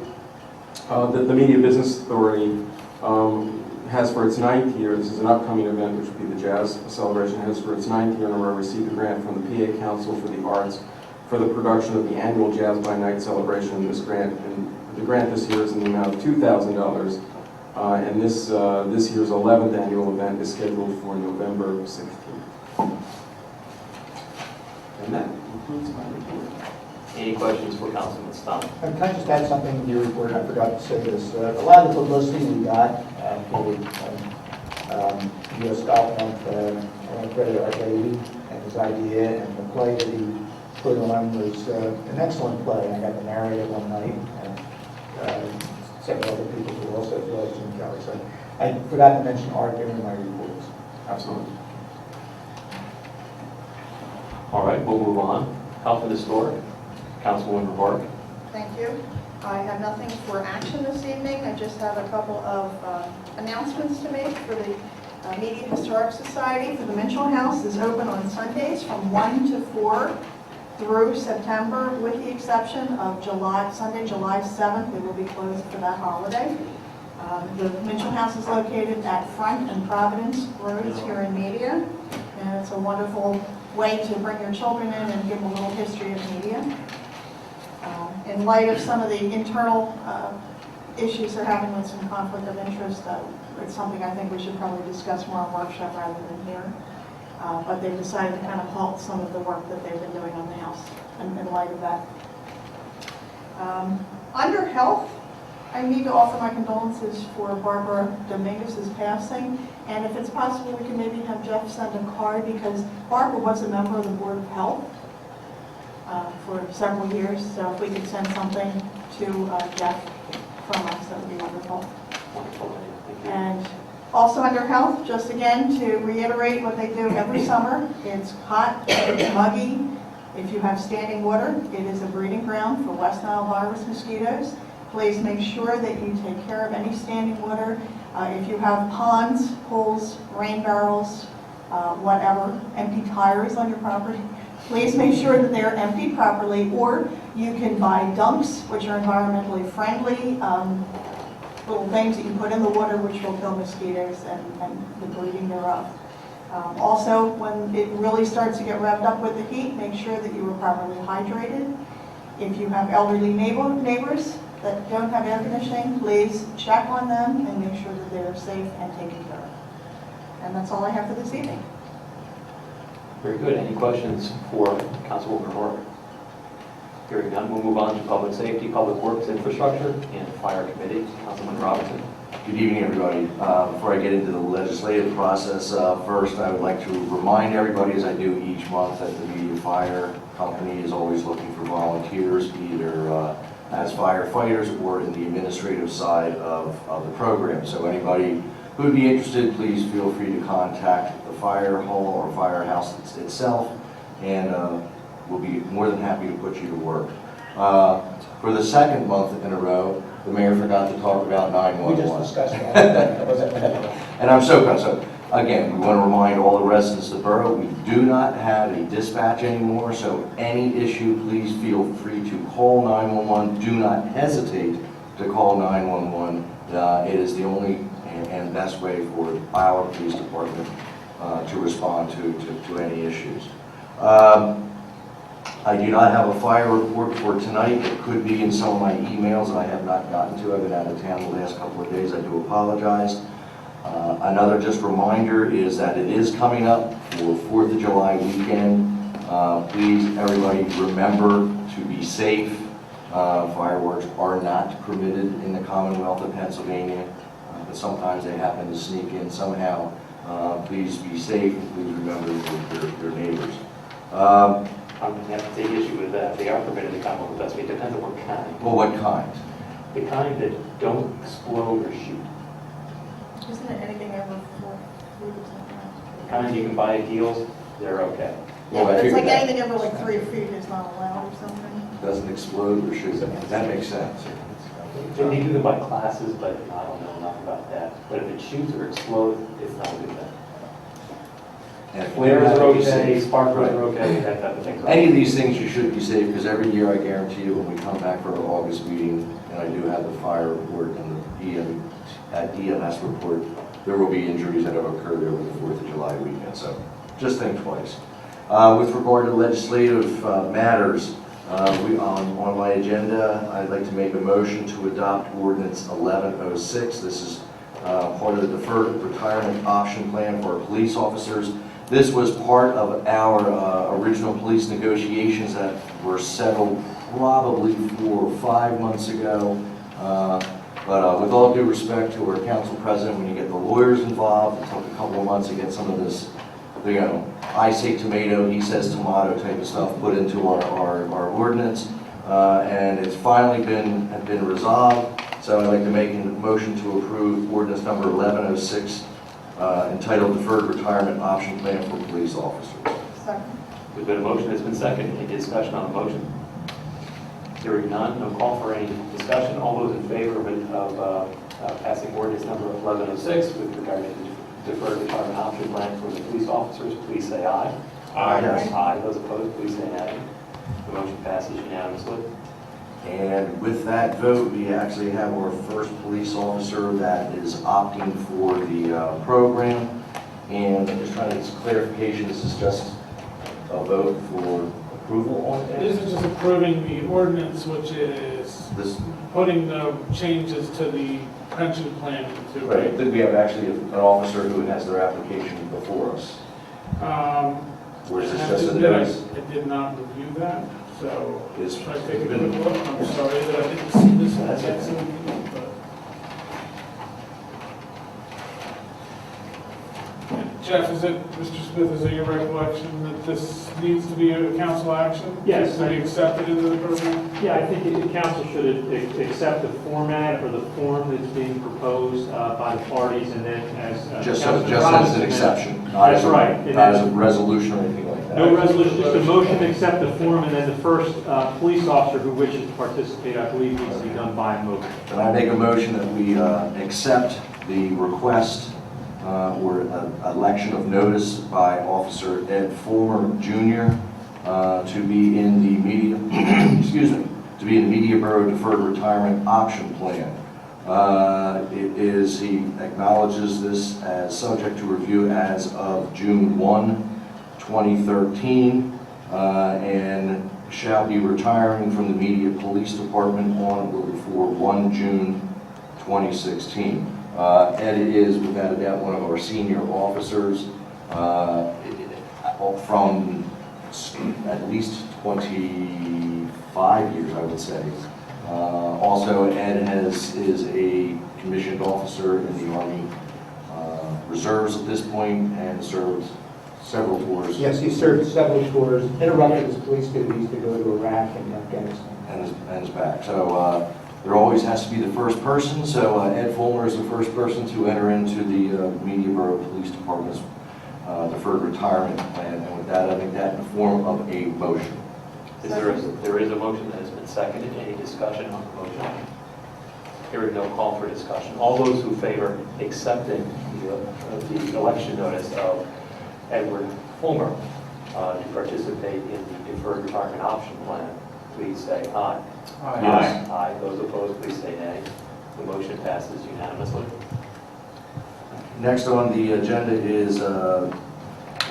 that the Media Business Authority has for its 9th year, this is an upcoming event, which will be the Jazz Celebration, has for its 9th year in a row received a grant from the PA Council for the Arts for the production of the annual Jazz by Night celebration. The grant this year is in the amount of $2,000, and this year's 11th annual event is scheduled for November 16th. And that concludes my report.
Any questions for Councilman Stein?
Can I just add something to your report? I forgot to say this. A lot of the publicity we got for U.S. Golf Month, I want to credit our baby and his idea, and the play that he put on was an excellent play. I got to narrate it one night, and several other people who also played Jim Kelly. So I forgot to mention art during my reports.
Absolutely.
All right, we'll move on. Health and Historic, Councilwoman Park.
Thank you. I have nothing for action this evening. I just have a couple of announcements to make for the Media Historic Society. For the Mitchell House is open on Sundays from 1 to 4 through September, with the exception of Sunday, July 7th. It will be closed for that holiday. The Mitchell House is located at Front and Providence Roads here in Media, and it's a wonderful way to bring your children in and give them a little history of media. In light of some of the internal issues they're having with some conflict of interest, it's something I think we should probably discuss more in workshop rather than here. But they've decided to kind of halt some of the work that they've been doing on the house in light of that. Under health, I need to offer my condolences for Barbara Dominguez's passing, and if it's possible, we can maybe have Jeff send a card, because Barbara was a member of the Board of Health for several years, so if we could send something to Jeff from us, that would be wonderful. And also under health, just again to reiterate what they do every summer, it's hot, it's muggy. If you have standing water, it is a breeding ground for West Nile virus mosquitoes. Please make sure that you take care of any standing water. If you have ponds, pools, rain barrels, whatever, empty tires on your property, please make sure that they are emptied properly, or you can buy dumps, which are environmentally friendly, little things that you put in the water which will kill mosquitoes and the breeding thereof. Also, when it really starts to get revved up with the heat, make sure that you are properly hydrated. If you have elderly neighbors that don't have air conditioning, please check on them and make sure that they are safe and taken care of. And that's all I have for this evening.
Very good. Any questions for Councilwoman Rourke? Hearing none, we'll move on to Public Safety, Public Works, Infrastructure, and Fire Committee. Councilman Robinson.
Good evening, everybody. Before I get into the legislative process, first I would like to remind everybody, as I do each month, that the Media Fire Company is always looking for volunteers, either as firefighters or in the administrative side of the program. So anybody who would be interested, please feel free to contact the fire hall or firehouse itself, and we'll be more than happy to put you to work. For the second month in a row, the mayor forgot to talk about 911.
We just discussed that.
And I'm so proud. So again, we want to remind all the residents of the borough, we do not have a dispatch anymore, so any issue, please feel free to call 911. Do not hesitate to call 911. It is the only and best way for our police department to respond to any issues. I do not have a fire report for tonight. It could be in some of my emails that I have not gotten to. I've been out of town the last couple of days. I do apologize. Another just reminder is that it is coming up for 4th of July weekend. Please, everybody, remember to be safe. Fireworks are not permitted in the Commonwealth of Pennsylvania, but sometimes they happen to sneak in somehow. Please be safe, and please remember your neighbors.
I'm going to have to take issue with that. They are permitted to come with us. It depends on what kind.
Well, what kind?
The kind that don't explode or shoot.
Isn't it anything over 4 feet or something?
The kind you can buy at deals, they're okay.
Well, I
Yeah, it's like
figured that.
anything over like 3 feet is not allowed or something.
Doesn't explode or shoot. That makes sense.
They do them by classes, but I don't know enough about that. But if it shoots or explodes, it's not a good thing.
And
Flares are okay,
safe.
sparklers
Right.
are okay, that type of thing.
Any of these things, you should be safe, because every year I guarantee you, when we come back for our August meeting, and I do have the fire report and the EMS report, there will be injuries that have occurred over the 4th of July weekend, so just think twice. With regard to legislative matters, on my agenda, I'd like to make a motion to adopt ordinance 1106. This is part of the deferred retirement option plan for our police officers. This was part of our original police negotiations that were settled probably 4 or 5 months ago. But with all due respect to our council president, when you get the lawyers involved, it took a couple of months to get some of this, you know, I say tomato, he says tomato type of stuff put into our ordinance. And it's finally been resolved. So I'd like to make a motion to approve ordinance number 1106, entitled Deferred Retirement Option Plan for Police Officers.
Second.
There's been a motion that's been seconded. Any discussion on the motion? Hearing none, no call for any discussion. All those in favor of passing ordinance number 1106 with regard to the deferred retirement option plan for the police officers, please say aye.
Aye. Yes.
Aye. Those opposed, please say nay. The motion passes unanimously.
And with that vote, we actually have our first police officer that is opting for the program. And I'm just trying to get some clarification. This is just a vote for approval on it?
This is just approving the ordinance, which is
This,
putting the changes to the pension plan into
right,
it.
then we have actually an officer who has their application before us. Or is this just a notice?
I did not review that, so
It's
should I take a
been-
quick look? I'm sorry that I didn't see this one.
That's okay.
That's in- but- Jeff, is it, Mr. Smith, is it your recollection that this needs to be a council action?
Yes.
To be accepted into the program?
Yeah, I think the council should accept the format or the form that's being proposed by the parties, and then as...
Just
Councilman
as an
Robinson
exception.
That's right.
Not as a resolution or anything like that.
No resolution, just a motion to accept the form, and then the first police officer who wishes to participate, I believe, needs to be done by a motion.
And I make a motion that we accept the request or election of notice by Officer Ed Fulmer Jr. To be in the media, excuse me, to be in the Media Borough Deferred Retirement Option Plan. It is, he acknowledges this as subject to review as of June 1, 2013, and shall be retiring from the Media Police Department on or before 1 June 2016. Ed is, without a doubt, one of our senior officers from at least 25 years, I would say. Also, Ed is a commissioned officer in the Army Reserves at this point and served several tours.
Yes, he served several tours, interrupted his police duties to go to Iraq and Afghanistan.
And is back. So there always has to be the first person. So Ed Fulmer is the first person to enter into the Media Borough Police Department's deferred retirement plan. And with that, I think that in the form of a motion.
There is a motion that has been seconded. Any discussion on the motion? Hearing no call for discussion. All those who favor accepting the election notice of Edward Fulmer to participate in the deferred retirement option plan, please say aye.
Aye.
Yes. Aye. Those opposed, please say nay. The motion passes unanimously.
Next on the agenda is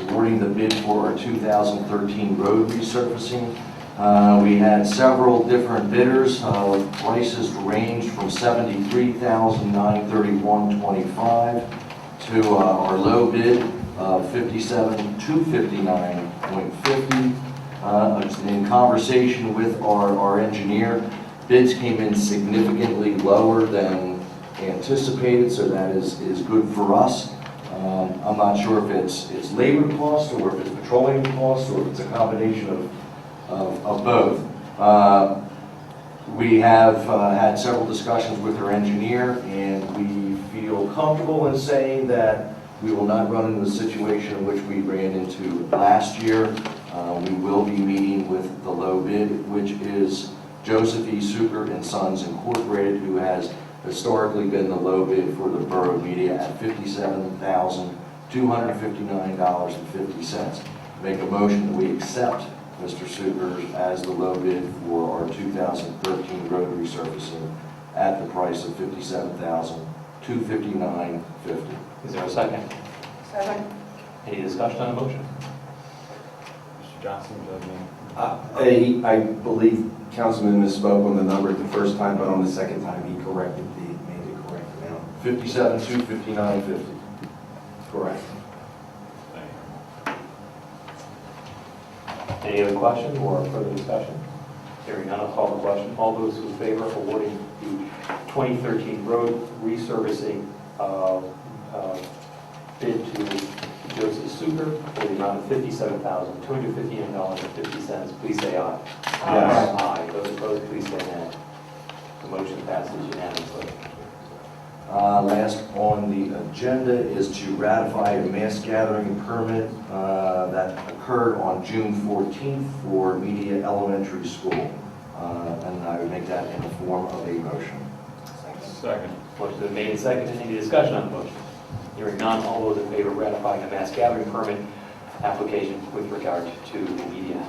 awarding the bid for our 2013 road resurfacing. We had several different bidders. Prices ranged from $73,931.25 to our low bid of $57,259.50. In conversation with our engineer, bids came in significantly lower than anticipated, so that is good for us. I'm not sure if it's labor cost or if it's petroleum cost or if it's a combination of both. We have had several discussions with our engineer, and we feel comfortable in saying that we will not run into the situation in which we ran into last year. We will be meeting with the low bid, which is Joseph E. Suker and Sons Incorporated, who has historically been the low bid for the Borough Media at $57,259.50. Make a motion that we accept Mr. Suker as the low bid for our 2013 road resurfacing at the price of $57,259.50.
Is there a second?
Second.
Any discussion on the motion?
Mr. Johnson, do you have any?
I believe Councilman misspoke on the number the first time, but on the second time, he made the correct amount.
$57,259.50.
Correct.
Any other question or further discussion? Hearing none, I'll call the question. All those who favor awarding the 2013 road resurfacing bid to Joseph Super for the amount of $57,259.50. Please say aye.
Yes.
Aye. Those opposed, please say nay. The motion passes unanimously.
Last on the agenda is to ratify a mass gathering permit that occurred on June 14th for Media Elementary School. And I would make that in the form of a motion.
Second.
Motion been made and seconded. Any discussion on the motion? Hearing none, all those in favor of ratifying the mass gathering permit application with regard to the Media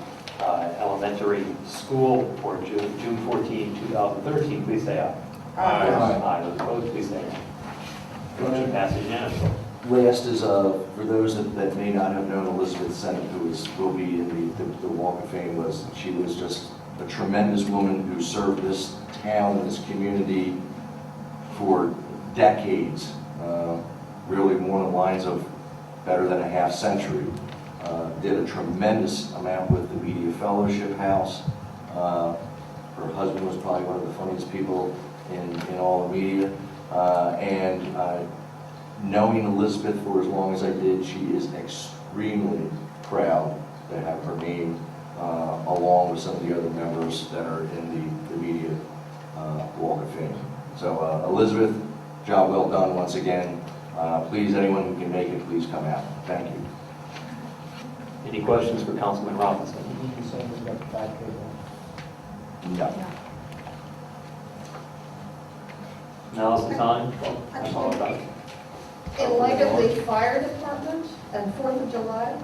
Elementary School for June 14, 2013, please say aye.
Aye.
Aye. Those opposed, please say nay. Motion passes unanimously.
Last is, for those that may not have known Elizabeth Sennett, who will be in the Walk of Fame list. She was just a tremendous woman who served this town and this community for decades, really more on the lines of better than a half century. Did a tremendous amount with the Media Fellowship House. Her husband was probably one of the funniest people in all the media. Knowing Elizabeth for as long as I did, she is extremely proud to have her name along with some of the other members that are in the Media Walk of Fame. So Elizabeth, job well done once again. Please, anyone who can make it, please come out. Thank you.
Any questions for Councilman Robinson?
No.
Now's the time. I apologize.
In light of the fire department and 4th of July,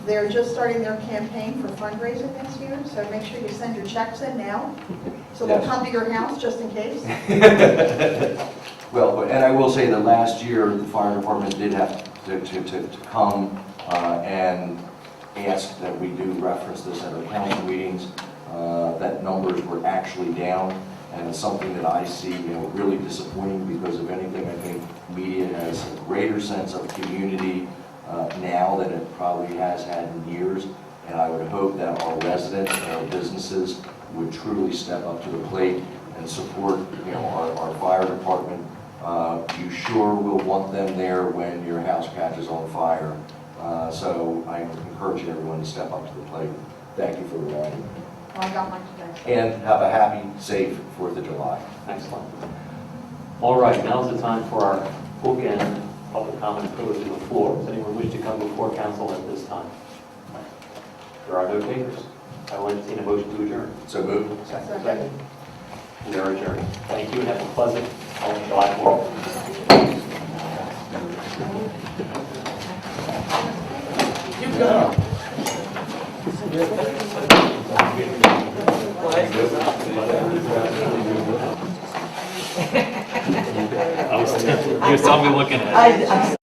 they're just starting their campaign for fundraising next year, so make sure you send your checks in now, so they'll
Yes.
come to your house just in case.
Well, and I will say that last year, the fire department did have to come and ask that we do reference this at our council meetings, that numbers were actually down, and it's something that I see, really disappointing, because if anything, I think media has a greater sense of community now than it probably has had in years, and I would hope that our residents and our businesses would truly step up to the plate and support, our fire department. You sure will want them there when your house catches on fire. So I encourage everyone to step up to the plate. Thank you for reminding me.
Well, I got mine today.
And have a happy, safe 4th of July.
Excellent. All right, now's the time for our bookend public comment and privilege of the floor. Does anyone wish to come before council at this time? There are no takers. I will entertain a motion to adjourn.
So moved.
Second. We are adjourned. Thank you and have a pleasant July 4th. I was telling me looking at it.